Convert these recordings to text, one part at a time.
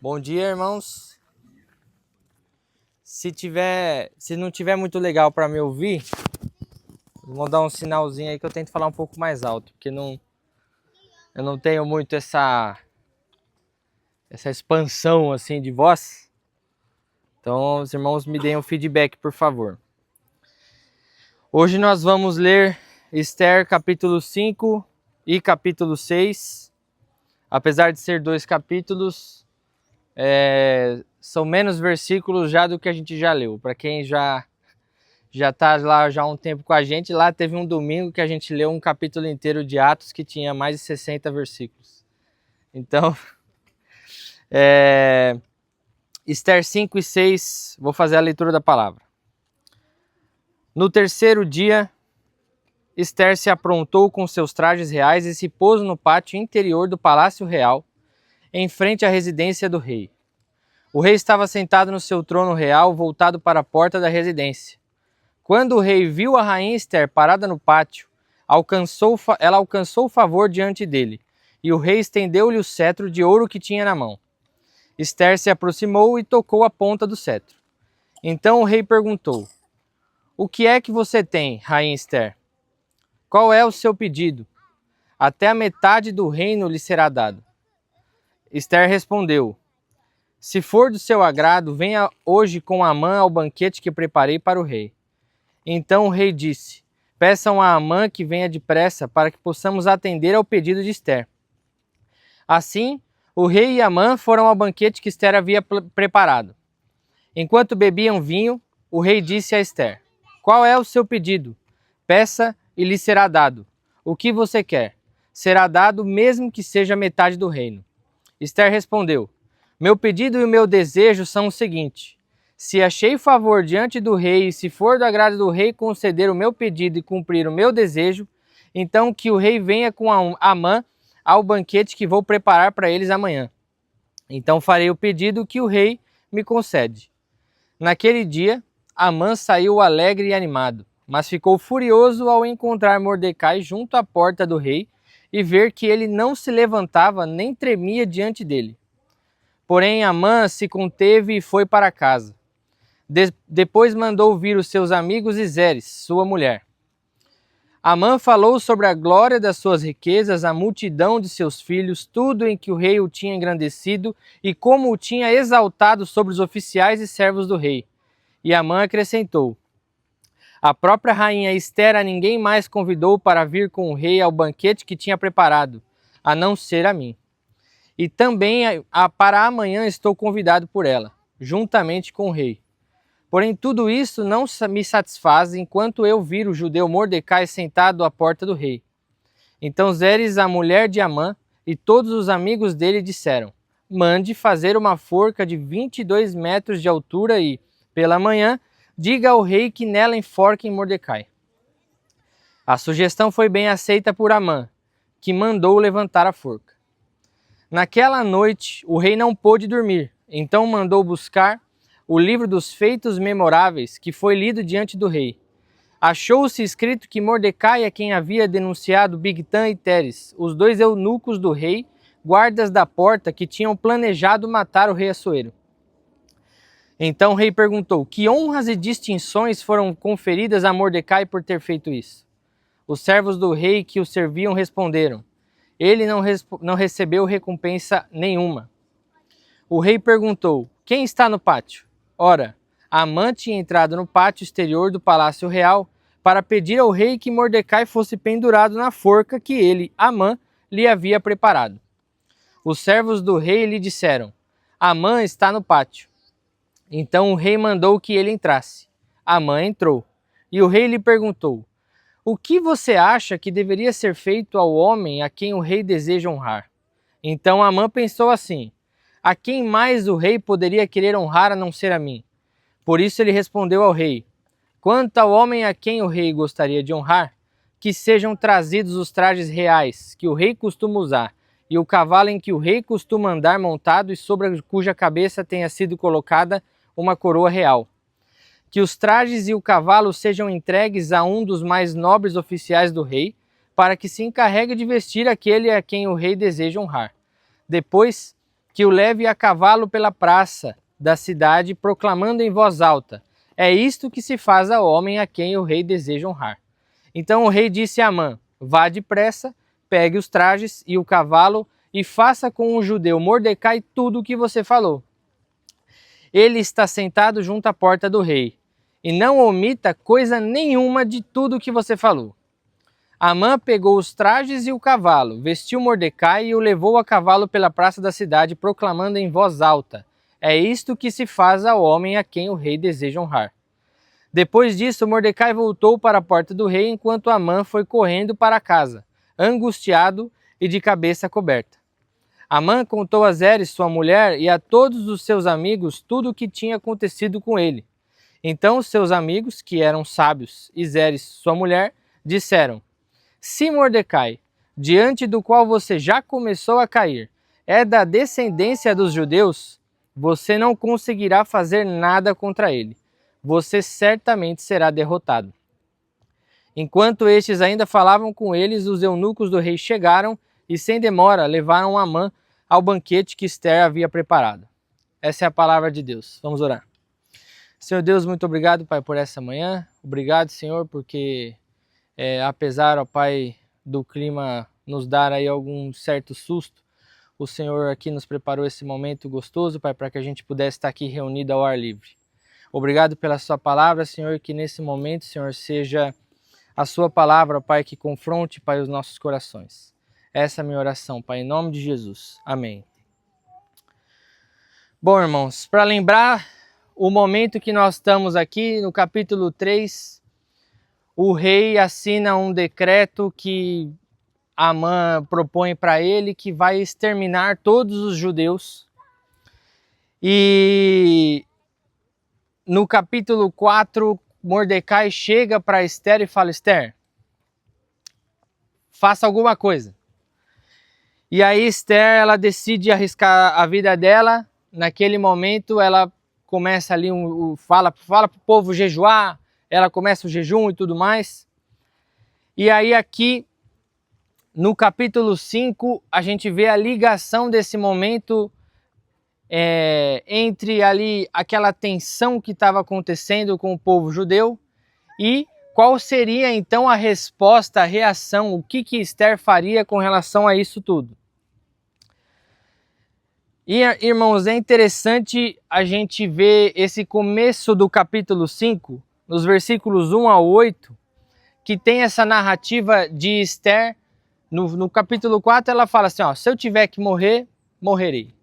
Bom dia, irmãos. Se não tiver muito legal para me ouvir, vou dar um sinalzinho aí que eu tento falar um pouco mais alto, porque eu não tenho muito essa expansão assim de voz. Então, os irmãos me deem um feedback, por favor. Hoje nós vamos ler Esther capítulo 5 e capítulo 6. Apesar de ser 2 capítulos, são menos versículos já do que a gente já leu. Para quem já está lá já há um tempo com a gente, lá teve um domingo que a gente leu um capítulo inteiro de Atos que tinha mais de 60 versículos. Então, Esther 5 e 6, vou fazer a leitura da palavra. No terceiro dia, Esther se aprontou com seus trajes reais e se pôs no pátio interior do palácio real, em frente à residência do rei. O rei estava sentado no seu trono real, voltado para a porta da residência. Quando o rei viu a rainha Esther parada no pátio, ela alcançou favor diante dele, e o rei estendeu-lhe o cetro de ouro que tinha na mão. Esther se aproximou e tocou a ponta do cetro. Então o rei perguntou: "O que é que você tem, rainha Esther? Qual é o seu pedido? Até a metade do reino lhe será dado." Esther respondeu: "Se for do seu agrado, venha hoje com Amã ao banquete que preparei para o rei." Então o rei disse: "Peçam a Amã que venha depressa para que possamos atender ao pedido de Esther." Assim, o rei e Amã foram ao banquete que Esther havia preparado. Enquanto bebiam vinho, o rei disse a Esther: "Qual é o seu pedido? Peça e lhe será dado. O que você quer? Será dado mesmo que seja metade do reino." Esther respondeu: "Meu pedido e o meu desejo são o seguinte: se achei favor diante do rei e se for do agrado do rei conceder o meu pedido e cumprir o meu desejo, então que o rei venha com Amã ao banquete que vou preparar para eles amanhã. Então farei o pedido que o rei me concede." Naquele dia, Amã saiu alegre e animado, mas ficou furioso ao encontrar Mordecai junto à porta do rei e ver que ele não se levantava nem tremia diante dele. Porém, Amã se conteve e foi para casa. Depois mandou vir os seus amigos e Zeres, sua mulher. Amã falou sobre a glória das suas riquezas, a multidão de seus filhos, tudo em que o rei o tinha engrandecido e como o tinha exaltado sobre os oficiais e servos do rei. E Amã acrescentou: "A própria rainha Esther a ninguém mais convidou para vir com o rei ao banquete que tinha preparado, a não ser a mim. E também para amanhã estou convidado por ela, juntamente com o rei. Porém, tudo isso não me satisfaz enquanto eu vir o judeu Mordecai sentado à porta do rei." Então Zeres, a mulher de Amã, e todos os amigos dele disseram: "Mande fazer uma forca de 22 metros de altura e, pela manhã, diga ao rei que nela enforquem Mordecai." A sugestão foi bem aceita por Amã, que mandou levantar a forca. Naquela noite, o rei não pôde dormir, então mandou buscar o livro dos feitos memoráveis, que foi lido diante do rei. Achou-se escrito que Mordecai é quem havia denunciado Bigtan e Teres, os dois eunucos do rei, guardas da porta que tinham planejado matar o rei Assuero. Então o rei perguntou: "Que honras e distinções foram conferidas a Mordecai por ter feito isso?" Os servos do rei que o serviam responderam: "Ele não recebeu recompensa nenhuma." O rei perguntou: "Quem está no pátio?" Ora, Amã tinha entrado no pátio exterior do palácio real para pedir ao rei que Mordecai fosse pendurado na forca que ele, Amã, lhe havia preparado. Os servos do rei lhe disseram: "Amã está no pátio." Então o rei mandou que ele entrasse. Amã entrou, e o rei lhe perguntou: "O que você acha que deveria ser feito ao homem a quem o rei deseja honrar?" Então Amã pensou assim: "A quem mais o rei poderia querer honrar a não ser a mim?" Por isso ele respondeu ao rei: "Quanto ao homem a quem o rei gostaria de honrar, que sejam trazidos os trajes reais que o rei costuma usar, e o cavalo em que o rei costuma andar montado e sobre cuja cabeça tenha sido colocada uma coroa real. Que os trajes e o cavalo sejam entregues a um dos mais nobres oficiais do rei, para que se encarregue de vestir aquele a quem o rei deseja honrar. Depois, que o leve a cavalo pela praça da cidade, proclamando em voz alta: é isto que se faz ao homem a quem o rei deseja honrar. Então o rei disse a Amã: vá depressa, pegue os trajes e o cavalo e faça com o judeu Mordecai tudo o que você falou. Ele está sentado junto à porta do rei, e não omita coisa nenhuma de tudo o que você falou. Amã pegou os trajes e o cavalo, vestiu Mordecai e o levou a cavalo pela praça da cidade, proclamando em voz alta: é isto que se faz ao homem a quem o rei deseja honrar. Depois disso, Mordecai voltou para a porta do rei, enquanto Amã foi correndo para casa, angustiado e de cabeça coberta. Amã contou a Zeres, sua mulher, e a todos os seus amigos tudo o que tinha acontecido com ele. Então seus amigos, que eram sábios, e Zeres, sua mulher, disseram: se Mordecai, diante do qual você já começou a cair, é da descendência dos judeus, você não conseguirá fazer nada contra ele. Você certamente será derrotado. Enquanto estes ainda falavam com eles, os eunucos do rei chegaram e, sem demora, levaram Amã ao banquete que Ester havia preparado. Essa é a palavra de Deus. Vamos orar. Senhor Deus, muito obrigado, Pai, por essa manhã. Obrigado, Senhor, porque apesar, ó Pai, do clima nos dar aí algum certo susto, o Senhor aqui nos preparou esse momento gostoso, Pai, para que a gente pudesse estar aqui reunido ao ar livre. Obrigado pela sua palavra, Senhor, que nesse momento, Senhor, seja a sua palavra, Pai, que confronte, Pai, os nossos corações. Essa é a minha oração, Pai, em nome de Jesus. Amém. Bom, irmãos, para lembrar o momento que nós estamos aqui, no capítulo 3, o rei assina um decreto que Amã propõe para ele, que vai exterminar todos os judeus. E no capítulo 4, Mordecai chega para Ester e fala: Ester, faça alguma coisa. E aí Ester, ela decide arriscar a vida dela. Naquele momento ela começa ali, fala para o povo jejuar, ela começa o jejum e tudo mais. E aí aqui, no capítulo 5, a gente vê a ligação desse momento entre ali aquela tensão que estava acontecendo com o povo judeu e qual seria então a resposta, a reação, o que Ester faria com relação a isso tudo. E, irmãos, é interessante a gente ver esse começo do capítulo 5, nos versículos 1 a 8, que tem essa narrativa de Ester. No capítulo 4 ela fala assim, ó, se eu tiver que morrer, morrerei.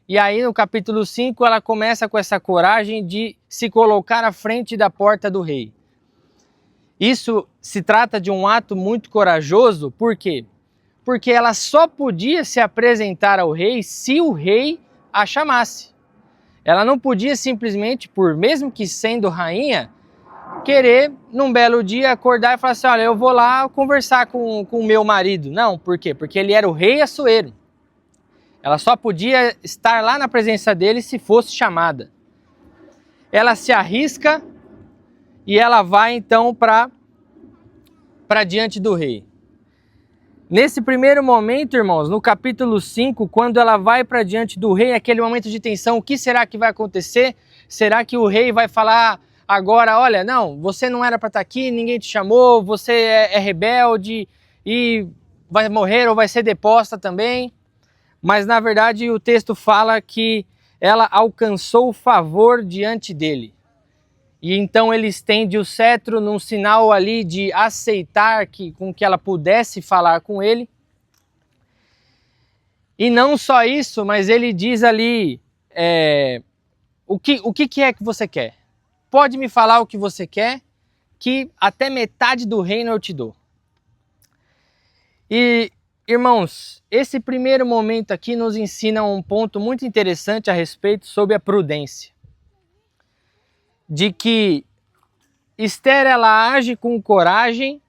E aí no capítulo 5 ela começa com essa coragem de se colocar à frente da porta do rei. Isso se trata de um ato muito corajoso, por quê? Porque ela só podia se apresentar ao rei se o rei a chamasse. Ela não podia simplesmente, mesmo que sendo rainha, querer num belo dia acordar e falar assim, olha, eu vou lá conversar com o meu marido. Não, por quê? Porque ele era o rei Assuero. Ela só podia estar lá na presença dele se fosse chamada. Ela se arrisca e ela vai então para diante do rei. Nesse primeiro momento, irmãos, no capítulo 5, quando ela vai para diante do rei, aquele momento de tensão, o que será que vai acontecer? Será que o rei vai falar agora, olha, não, você não era para estar aqui, ninguém te chamou, você é rebelde e vai morrer ou vai ser deposta também? Mas na verdade o texto fala que ela alcançou o favor diante dele. E então ele estende o cetro num sinal ali de aceitar com que ela pudesse falar com ele. E não só isso, mas ele diz ali, o que é que você quer? Pode me falar o que você quer, que até metade do reino eu te dou. E, irmãos, esse primeiro momento aqui nos ensina um ponto muito interessante a respeito sobre a prudência. De que Ester ela age com coragem,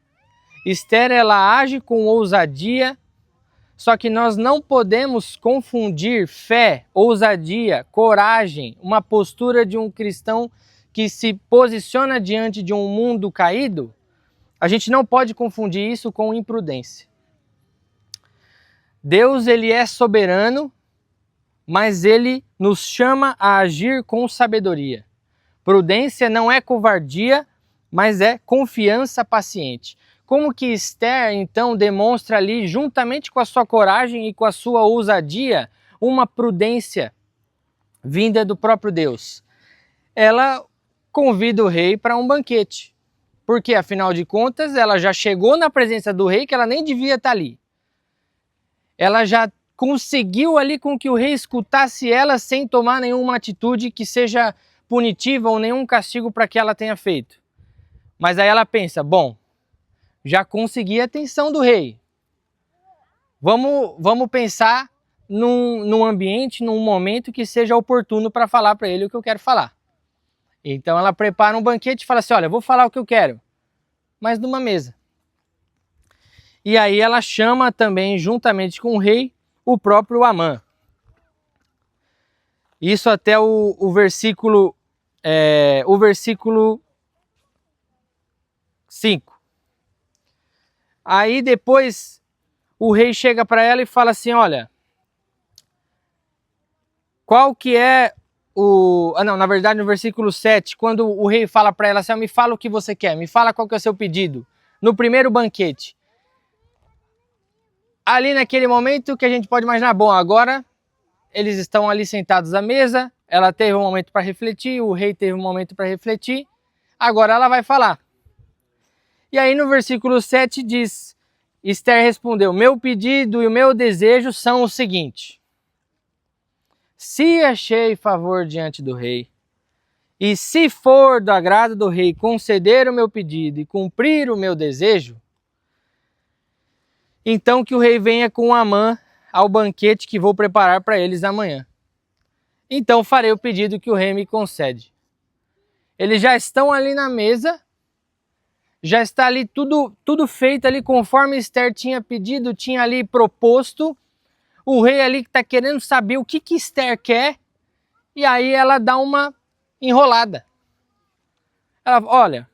Ester ela age com ousadia, só que nós não podemos confundir fé, ousadia, coragem, uma postura de um cristão que se posiciona diante de um mundo caído. A gente não pode confundir isso com imprudência. Deus, ele é soberano, mas ele nos chama a agir com sabedoria. Prudência não é covardia, mas é confiança paciente. Como que Esther, então, demonstra ali, juntamente com a sua coragem e com a sua ousadia, uma prudência vinda do próprio Deus? Ela convida o rei para um banquete, porque, afinal de contas, ela já chegou na presença do rei, que ela nem devia estar ali. Ela já conseguiu ali com que o rei escutasse ela sem tomar nenhuma atitude que seja punitiva ou nenhum castigo para que ela tenha feito. Mas aí ela pensa, bom, já consegui a atenção do rei. Vamos pensar num ambiente, num momento que seja oportuno para falar para ele o que eu quero falar. Então ela prepara um banquete e fala assim, olha, eu vou falar o que eu quero, mas numa mesa. E aí ela chama também, juntamente com o rei, o próprio Amã. Isso até o versículo 5. Aí depois o rei chega para ela e fala assim, olha, qual que é o... não, na verdade no versículo 7, quando o rei fala para ela assim, me fala o que você quer, me fala qual que é o seu pedido. No primeiro banquete. Ali naquele momento que a gente pode imaginar, bom, agora eles estão ali sentados à mesa, ela teve um momento para refletir, o rei teve um momento para refletir, agora ela vai falar. E aí no versículo 7 diz, Esther respondeu, meu pedido e o meu desejo são o seguinte, se achei favor diante do rei, e se for do agrado do rei conceder o meu pedido e cumprir o meu desejo, então que o rei venha com Amã ao banquete que vou preparar para eles amanhã. Então farei o pedido que o rei me concede. Eles já estão ali na mesa, já está ali tudo feito ali conforme Esther tinha pedido, tinha ali proposto. O rei ali que está querendo saber o que Esther quer, e aí ela dá uma enrolada. Ela, olha,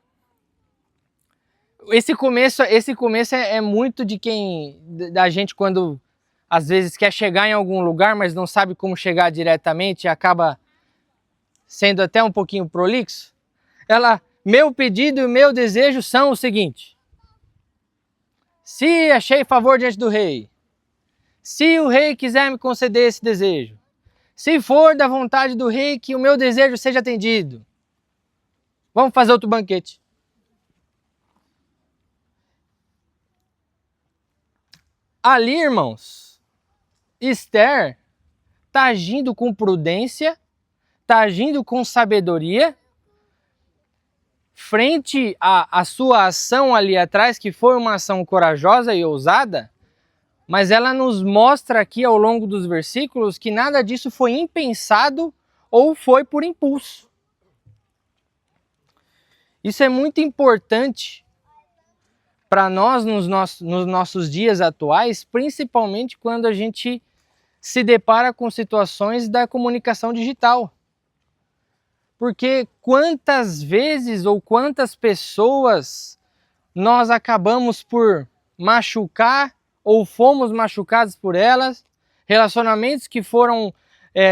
esse começo é muito de da gente quando às vezes quer chegar em algum lugar, mas não sabe como chegar diretamente e acaba sendo até um pouquinho prolixo. Ela, meu pedido e o meu desejo são o seguinte, se achei favor diante do rei, se o rei quiser me conceder esse desejo, se for da vontade do rei que o meu desejo seja atendido, vamos fazer outro banquete. Ali, irmãos, Esther está agindo com prudência, está agindo com sabedoria, frente à sua ação ali atrás, que foi uma ação corajosa e ousada, mas ela nos mostra aqui ao longo dos versículos que nada disso foi impensado ou foi por impulso. Isso é muito importante para nós nos nossos dias atuais, principalmente quando a gente se depara com situações da comunicação digital. Porque quantas vezes ou quantas pessoas nós acabamos por machucar ou fomos machucados por elas, relacionamentos que foram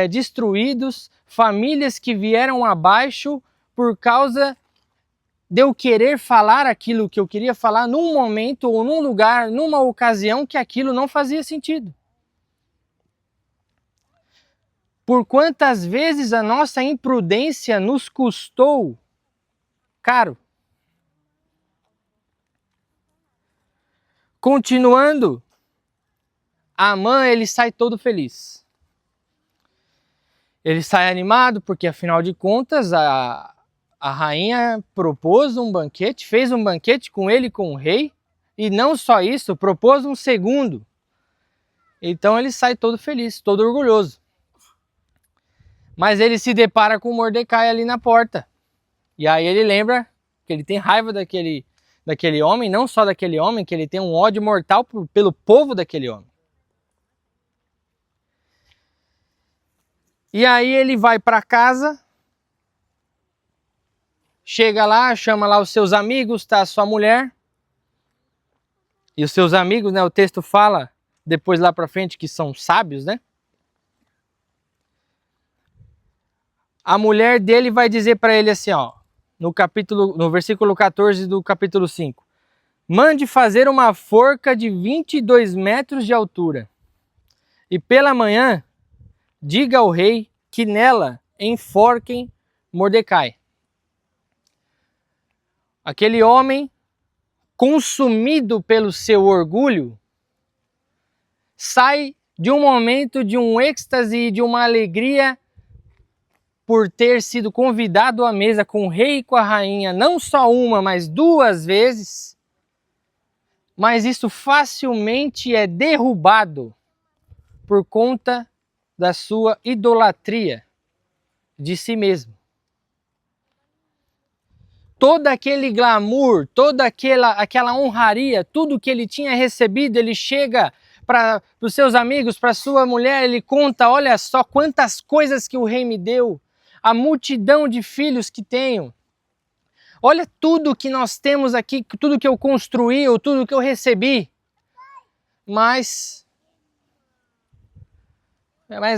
destruídos, famílias que vieram abaixo por causa de eu querer falar aquilo que eu queria falar num momento ou num lugar, numa ocasião que aquilo não fazia sentido. Por quantas vezes a nossa imprudência nos custou caro. Continuando, Amã ele sai todo feliz. Ele sai animado porque, afinal de contas, a rainha propôs um banquete, fez um banquete com ele e com o rei, e não só isso, propôs um segundo. Então ele sai todo feliz, todo orgulhoso. Mas ele se depara com Mordecai ali na porta. E aí ele lembra que ele tem raiva daquele homem, não só daquele homem, que ele tem um ódio mortal pelo povo daquele homem. E aí ele vai para casa, chega lá, chama lá os seus amigos, tá a sua mulher. E os seus amigos, né, o texto fala depois lá para frente que são sábios, né? a mulher dele vai dizer para ele assim, ó, no versículo 14 do capítulo 5. Mande fazer uma forca de 22 metros de altura. E pela manhã, diga ao rei que nela enforquem Mordecai. Aquele homem, consumido pelo seu orgulho, sai de um momento de um êxtase e de uma alegria por ter sido convidado à mesa com o rei e com a rainha, não só uma, mas 2 vezes, mas isso facilmente é derrubado por conta da sua idolatria de si mesmo. Todo aquele glamour, toda aquela honraria, tudo que ele tinha recebido, ele chega para os seus amigos, para sua mulher, ele conta, olha só quantas coisas que o rei me deu, a multidão de filhos que tenho. Olha tudo que nós temos aqui, tudo que eu construí, ou tudo que eu recebi. Mas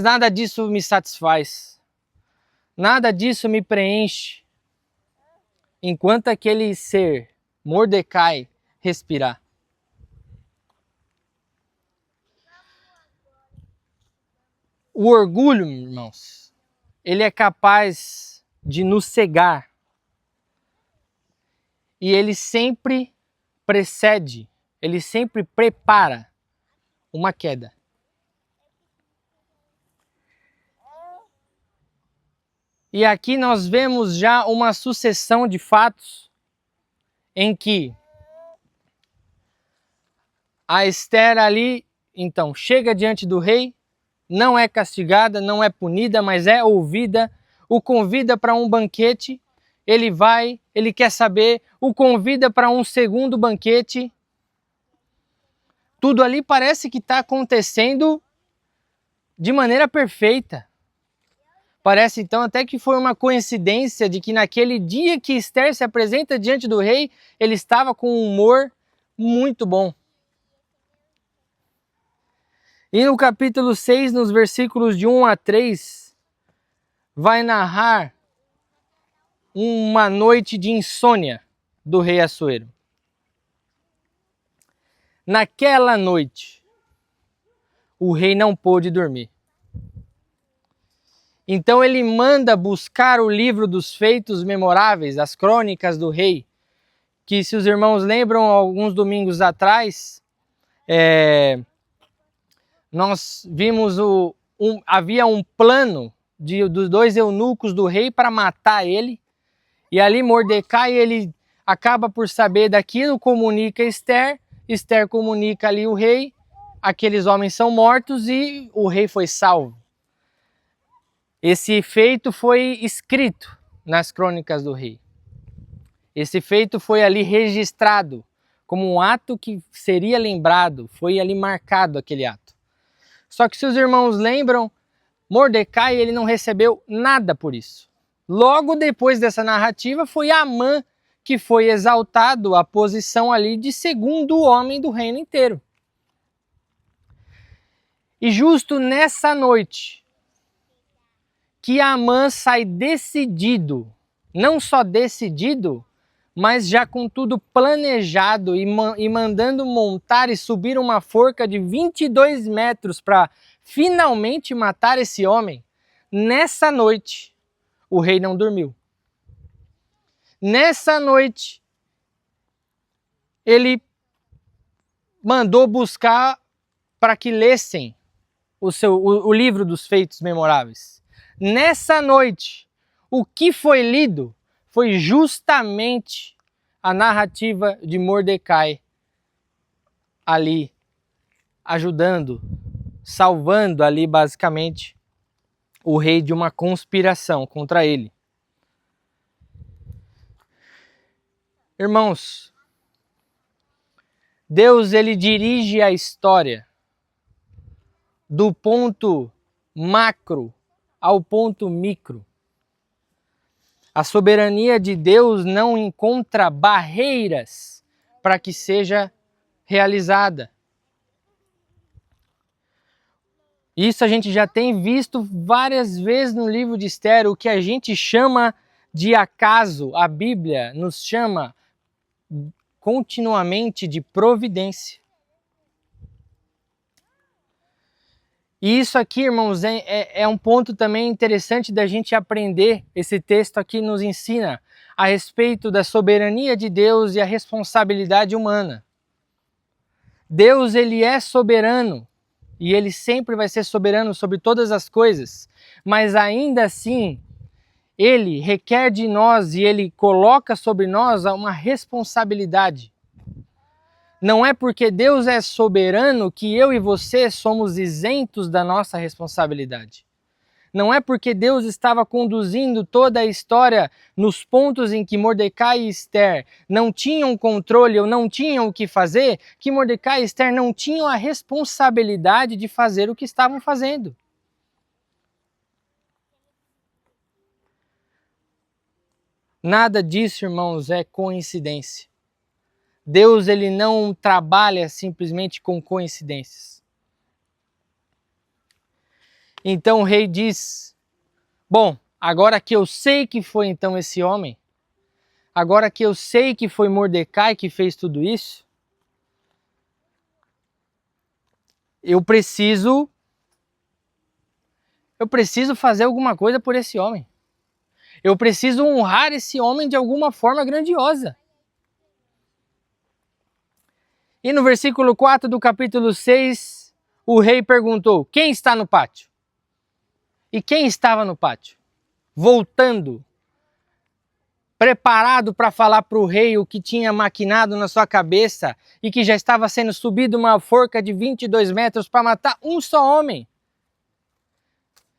nada disso me satisfaz. Nada disso me preenche. Enquanto aquele ser, Mordecai, respirar. O orgulho, irmãos, ele é capaz de nos cegar. E ele sempre precede, ele sempre prepara uma queda. E aqui nós vemos já uma sucessão de fatos em que a Esther ali, então, chega diante do rei, não é castigada, não é punida, mas é ouvida, o convida para um banquete, ele vai, ele quer saber, o convida para um segundo banquete. Tudo ali parece que está acontecendo de maneira perfeita. Parece então até que foi uma coincidência de que naquele dia que Esther se apresenta diante do rei, ele estava com um humor muito bom. E no capítulo 6, nos versículos de 1 a 3, vai narrar uma noite de insônia do rei Assuero. Naquela noite, o rei não pôde dormir. Então ele manda buscar o livro dos feitos memoráveis, as crônicas do rei, que se os irmãos lembram, alguns domingos atrás, nós vimos havia um plano dos 2 eunucos do rei para matar ele, e ali Mordecai, ele acaba por saber daquilo, comunica Esther, Esther comunica ali o rei, aqueles homens são mortos e o rei foi salvo. Esse feito foi escrito nas crônicas do rei. Esse feito foi ali registrado como um ato que seria lembrado, foi ali marcado aquele ato. Só que se os irmãos lembram, Mordecai ele não recebeu nada por isso. Logo depois dessa narrativa foi Amã que foi exaltado à posição ali de segundo homem do reino inteiro. E justo nessa noite que Amã sai decidido, não só decidido, mas já com tudo planejado e mandando montar e subir uma forca de 22 metros para finalmente matar esse homem. Nessa noite, o rei não dormiu. Nessa noite, ele mandou buscar para que lessem o livro dos feitos memoráveis. Nessa noite, o que foi lido foi justamente a narrativa de Mordecai ali, ajudando, salvando ali basicamente o rei de uma conspiração contra ele. Irmãos, Deus ele dirige a história do ponto macro ao ponto micro. A soberania de Deus não encontra barreiras para que seja realizada. Isso a gente já tem visto várias vezes no livro de Esther, o que a gente chama de acaso, a Bíblia nos chama continuamente de providência. E isso aqui, irmãos, é um ponto também interessante da gente aprender. Esse texto aqui nos ensina a respeito da soberania de Deus e a responsabilidade humana. Deus, ele é soberano e ele sempre vai ser soberano sobre todas as coisas, mas ainda assim, ele requer de nós e ele coloca sobre nós uma responsabilidade. Não é porque Deus é soberano que eu e você somos isentos da nossa responsabilidade. Não é porque Deus estava conduzindo toda a história nos pontos em que Mordecai e Esther não tinham controle ou não tinham o que fazer, que Mordecai e Esther não tinham a responsabilidade de fazer o que estavam fazendo. Nada disso, irmãos, é coincidência. Deus, ele não trabalha simplesmente com coincidências. Então o rei diz, bom, agora que eu sei que foi então esse homem, agora que eu sei que foi Mordecai que fez tudo isso, eu preciso fazer alguma coisa por esse homem. Eu preciso honrar esse homem de alguma forma grandiosa. E no versículo 4 do capítulo 6, o rei perguntou, quem está no pátio? E quem estava no pátio? Voltando, preparado para falar para o rei o que tinha maquinado na sua cabeça e que já estava sendo subido uma forca de 22 metros para matar um só homem.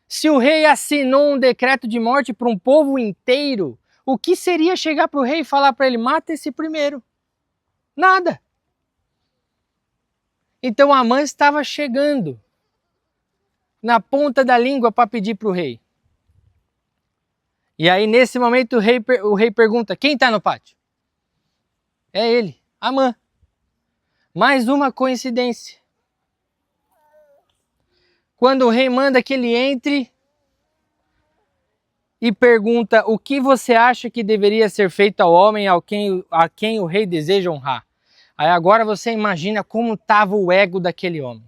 Se o rei assinou um decreto de morte para um povo inteiro, o que seria chegar para o rei e falar para ele, mata esse primeiro? Nada. Então Amã estava chegando na ponta da língua para pedir para o rei. E aí nesse momento o rei pergunta, quem está no pátio? É ele, Amã. Mais uma coincidência. Quando o rei manda que ele entre e pergunta o que você acha que deveria ser feito ao homem a quem o rei deseja honrar. Aí agora você imagina como estava o ego daquele homem.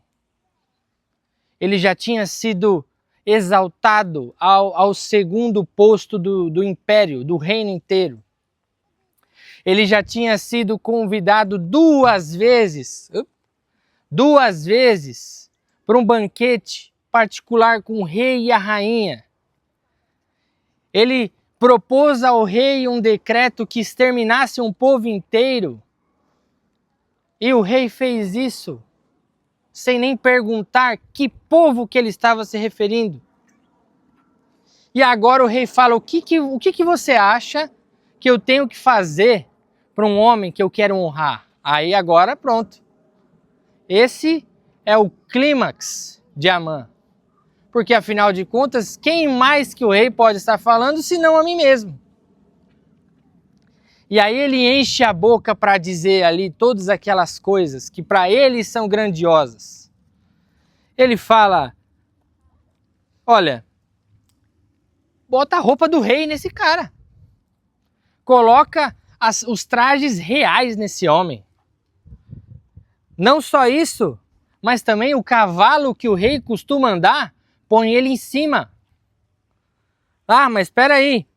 Ele já tinha sido exaltado ao segundo posto do império, do reino inteiro. Ele já tinha sido convidado duas vezes para um banquete particular com o rei e a rainha. Ele propôs ao rei um decreto que exterminasse um povo inteiro. E o rei fez isso sem nem perguntar que povo que ele estava se referindo. E agora o rei fala, o que você acha que eu tenho que fazer para um homem que eu quero honrar? Aí agora pronto. Esse é o clímax de Amã. Porque afinal de contas, quem mais que o rei pode estar falando senão a mim mesmo? E aí ele enche a boca para dizer ali todas aquelas coisas que para ele são grandiosas. Ele fala, olha, bota a roupa do rei nesse cara. Coloca os trajes reais nesse homem. Não só isso, mas também o cavalo que o rei costuma andar, põe ele em cima. Ah, mas espera aí.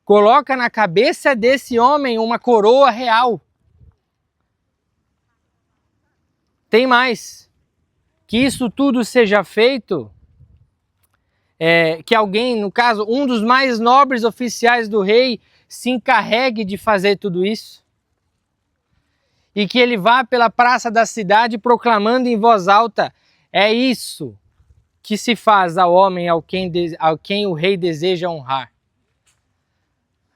Coloca na cabeça desse homem uma coroa real. Tem mais. Que isso tudo seja feito, que alguém, no caso, um dos mais nobres oficiais do rei, se encarregue de fazer tudo isso. E que ele vá pela praça da cidade proclamando em voz alta, é isso que se faz ao homem ao quem o rei deseja honrar.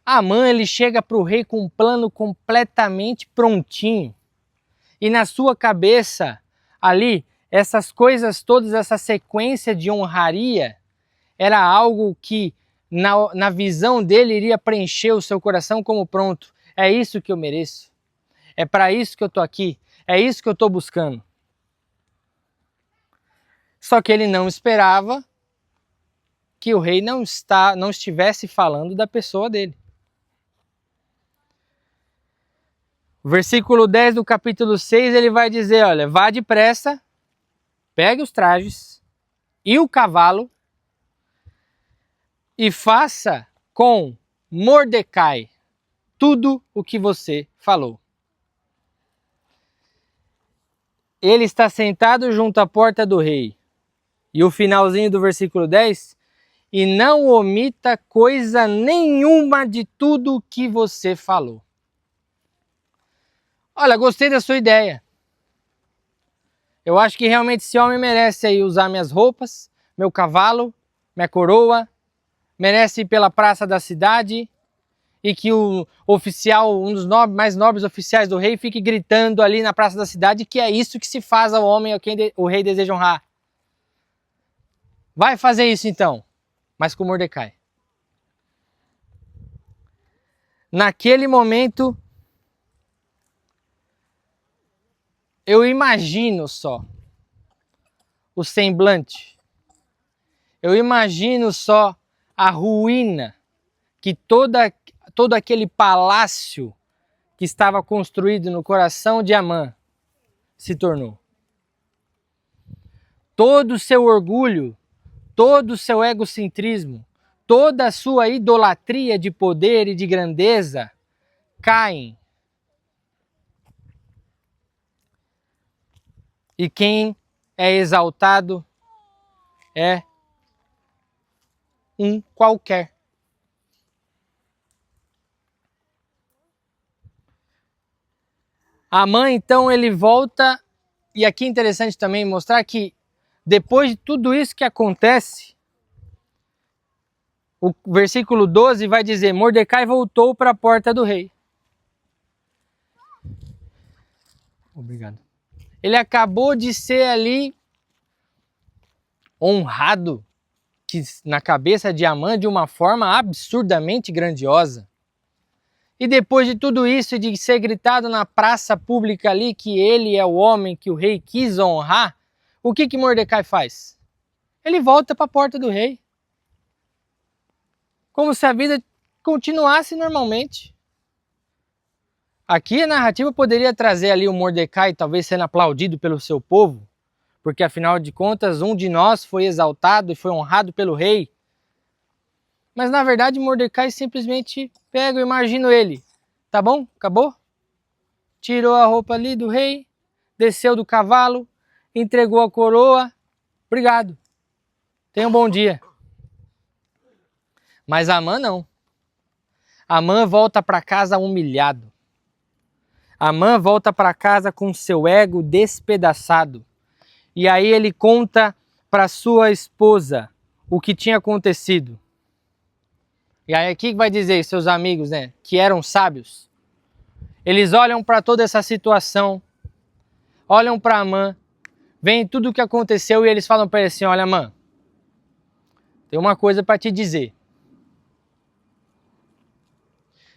Amã, ele chega para o rei com um plano completamente prontinho. E na sua cabeça, ali, essas coisas todas, essa sequência de honraria, era algo que, na visão dele, iria preencher o seu coração como pronto. É isso que eu mereço. É para isso que eu estou aqui. É isso que eu estou buscando. Só que ele não esperava que o rei não estivesse falando da pessoa dele. O versículo 10 do capítulo 6, ele vai dizer, olha, vá depressa, pegue os trajes e o cavalo e faça com Mordecai tudo o que você falou. Ele está sentado junto à porta do rei. E o finalzinho do versículo 10, e não omita coisa nenhuma de tudo o que você falou. Olha, gostei da sua ideia. Eu acho que realmente esse homem merece aí usar minhas roupas, meu cavalo, minha coroa, merece ir pela praça da cidade e que o oficial, um dos mais nobres oficiais do rei, fique gritando ali na praça da cidade que é isso que se faz ao homem a quem o rei deseja honrar. Vai fazer isso então, mas com Mordecai. Naquele momento, eu imagino só o semblante, eu imagino só a ruína que todo aquele palácio que estava construído no coração de Amã se tornou. Todo o seu orgulho, todo o seu egocentrismo, toda a sua idolatria de poder e de grandeza caem. E quem é exaltado é um qualquer. Amã, então, ele volta, e aqui é interessante também mostrar que depois de tudo isso que acontece, o versículo 12 vai dizer, Mordecai voltou para a porta do rei. Obrigado. Ele acabou de ser ali honrado na cabeça de Amã de uma forma absurdamente grandiosa. E depois de tudo isso, de ser gritado na praça pública ali que ele é o homem que o rei quis honrar, o que Mordecai faz? Ele volta para a porta do rei. Como se a vida continuasse normalmente. Aqui a narrativa poderia trazer ali o Mordecai talvez sendo aplaudido pelo seu povo, porque afinal de contas um de nós foi exaltado e foi honrado pelo rei. Mas na verdade Mordecai simplesmente pega, eu imagino ele, tá bom? Acabou? Tirou a roupa ali do rei, desceu do cavalo, entregou a coroa, obrigado, tenha um bom dia. Mas Amã não. Amã volta para casa humilhado. Amã volta para casa com seu ego despedaçado. E aí ele conta para sua esposa o que tinha acontecido. E aí aqui vai dizer, seus amigos, né, que eram sábios. Eles olham para toda essa situação, olham para Amã, veem tudo o que aconteceu e eles falam para ele assim, olha Amã, tem uma coisa para te dizer.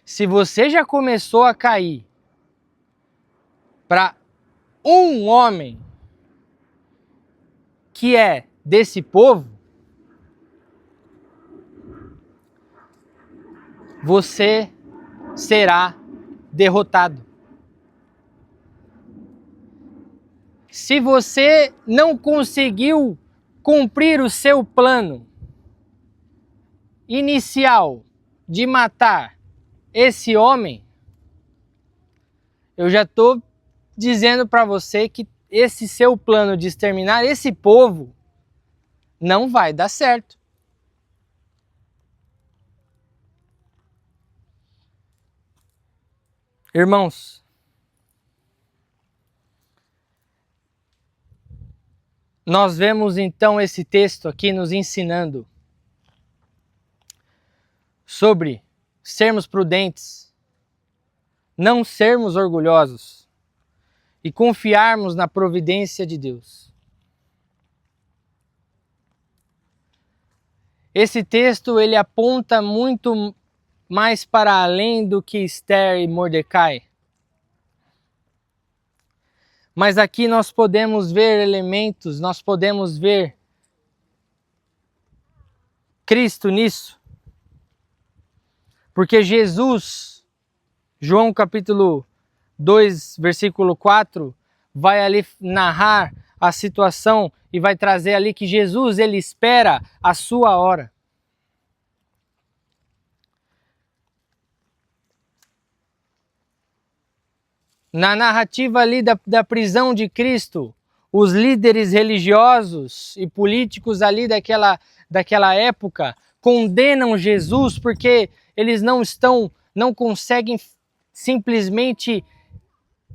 Se você já começou a cair para um homem que é desse povo, você será derrotado. Se você não conseguiu cumprir o seu plano inicial de matar esse homem, eu já estou dizendo para você que esse seu plano de exterminar esse povo não vai dar certo. Irmãos, nós vemos então esse texto aqui nos ensinando sobre sermos prudentes, não sermos orgulhosos e confiarmos na providência de Deus. Esse texto ele aponta muito mais para além do que Esther e Mordecai. Mas aqui nós podemos ver elementos, nós podemos ver Cristo nisso? Porque Jesus, João capítulo 2, versículo 4, vai ali narrar a situação e vai trazer ali que Jesus, ele espera a sua hora. Na narrativa ali da prisão de Cristo, os líderes religiosos e políticos ali daquela época condenam Jesus porque eles não conseguem simplesmente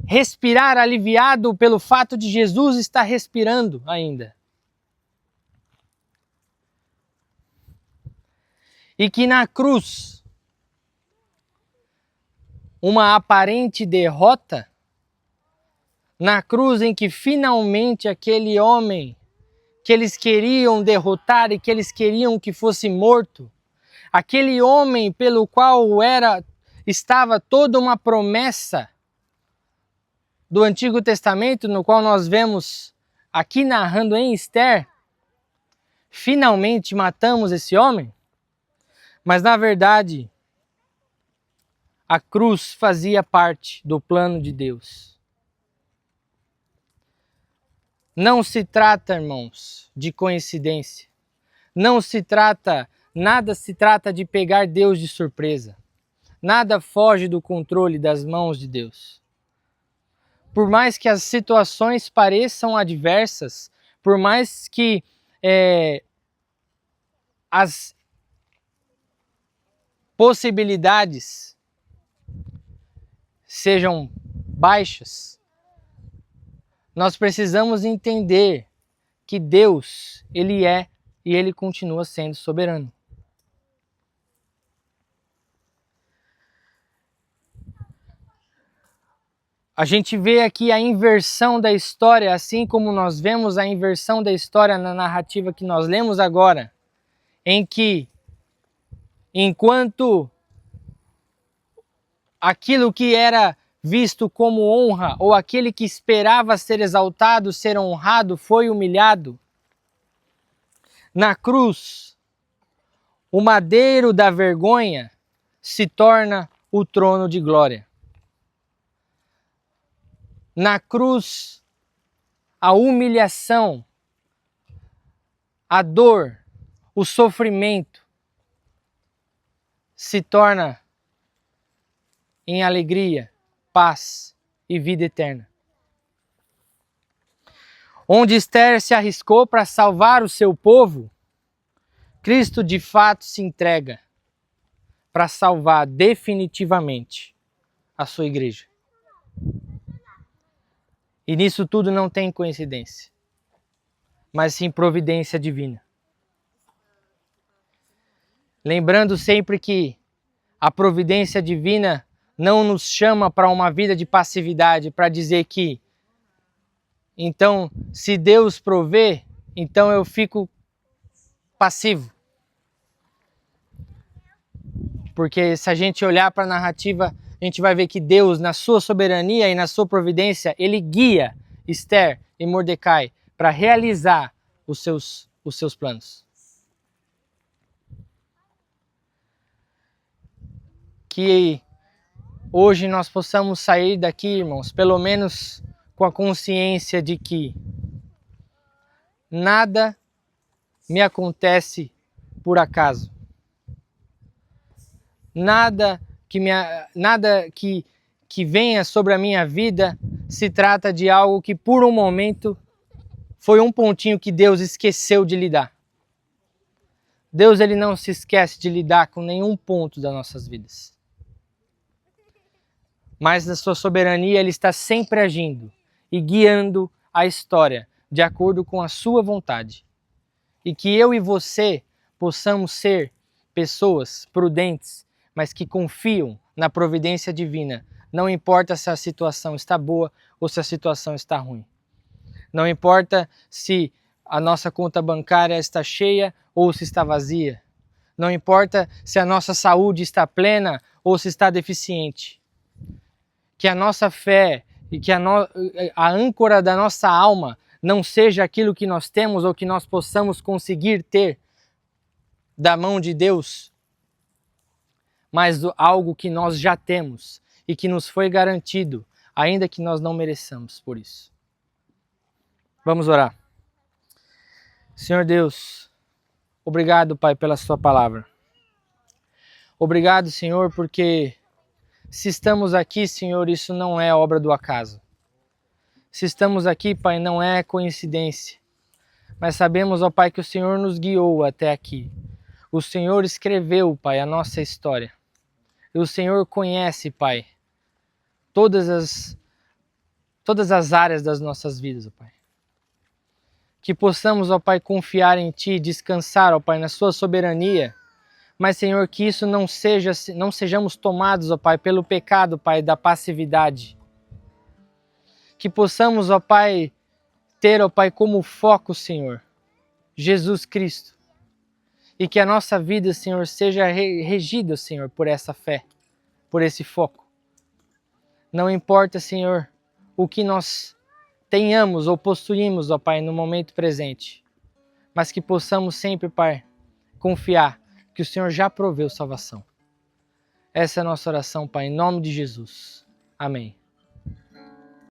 respirar aliviado pelo fato de Jesus estar respirando ainda. E que na cruz, uma aparente derrota, na cruz em que finalmente aquele homem que eles queriam derrotar e que eles queriam que fosse morto, aquele homem pelo qual estava toda uma promessa do Antigo Testamento, no qual nós vemos aqui narrando em Esther, finalmente matamos esse homem, mas na verdade a cruz fazia parte do plano de Deus. Não se trata, irmãos, de coincidência. Nada se trata de pegar Deus de surpresa. Nada foge do controle das mãos de Deus. Por mais que as situações pareçam adversas, por mais que as possibilidades sejam baixas, nós precisamos entender que Deus, Ele é e Ele continua sendo soberano. A gente vê aqui a inversão da história, assim como nós vemos a inversão da história na narrativa que nós lemos agora, em que, enquanto aquilo que era visto como honra, ou aquele que esperava ser exaltado, ser honrado, foi humilhado, na cruz, o madeiro da vergonha se torna o trono de glória. Na cruz, a humilhação, a dor, o sofrimento se torna em alegria, paz e vida eterna. Onde Esther se arriscou para salvar o seu povo, Cristo de fato se entrega para salvar definitivamente a sua igreja. E nisso tudo não tem coincidência, mas sim providência divina. Lembrando sempre que a providência divina não nos chama para uma vida de passividade, para dizer que, então, se Deus provê, então eu fico passivo. Porque se a gente olhar para a narrativa, a gente vai ver que Deus, na sua soberania e na sua providência, Ele guia Esther e Mordecai para realizar os seus planos. Que hoje nós possamos sair daqui, irmãos, pelo menos com a consciência de que nada me acontece por acaso. Nada que venha sobre a minha vida se trata de algo que por um momento foi um pontinho que Deus esqueceu de lidar. Deus, Ele não se esquece de lidar com nenhum ponto das nossas vidas. Mas na sua soberania Ele está sempre agindo e guiando a história de acordo com a sua vontade. E que eu e você possamos ser pessoas prudentes, mas que confiam na providência divina. Não importa se a situação está boa ou se a situação está ruim. Não importa se a nossa conta bancária está cheia ou se está vazia. Não importa se a nossa saúde está plena ou se está deficiente. Que a nossa fé e que a âncora da nossa alma não seja aquilo que nós temos ou que nós possamos conseguir ter, da mão de Deus, mas algo que nós já temos e que nos foi garantido, ainda que nós não mereçamos por isso. Vamos orar. Senhor Deus, obrigado, Pai, pela sua palavra. Obrigado, Senhor, porque se estamos aqui, Senhor, isso não é obra do acaso. Se estamos aqui, Pai, não é coincidência. Mas sabemos, ó Pai, que o Senhor nos guiou até aqui. O Senhor escreveu, Pai, a nossa história. E o Senhor conhece, Pai, todas as áreas das nossas vidas, ó Pai. Que possamos, ó Pai, confiar em Ti, descansar, ó Pai, na Sua soberania. Mas, Senhor, que isso não sejamos tomados, ó Pai, pelo pecado, Pai, da passividade. Que possamos, ó Pai, ter, ó Pai, como foco, Senhor, Jesus Cristo. E que a nossa vida, Senhor, seja regida, Senhor, por essa fé, por esse foco. Não importa, Senhor, o que nós tenhamos ou possuímos, ó Pai, no momento presente. Mas que possamos sempre, Pai, confiar que o Senhor já proveu salvação. Essa é a nossa oração, Pai, em nome de Jesus. Amém.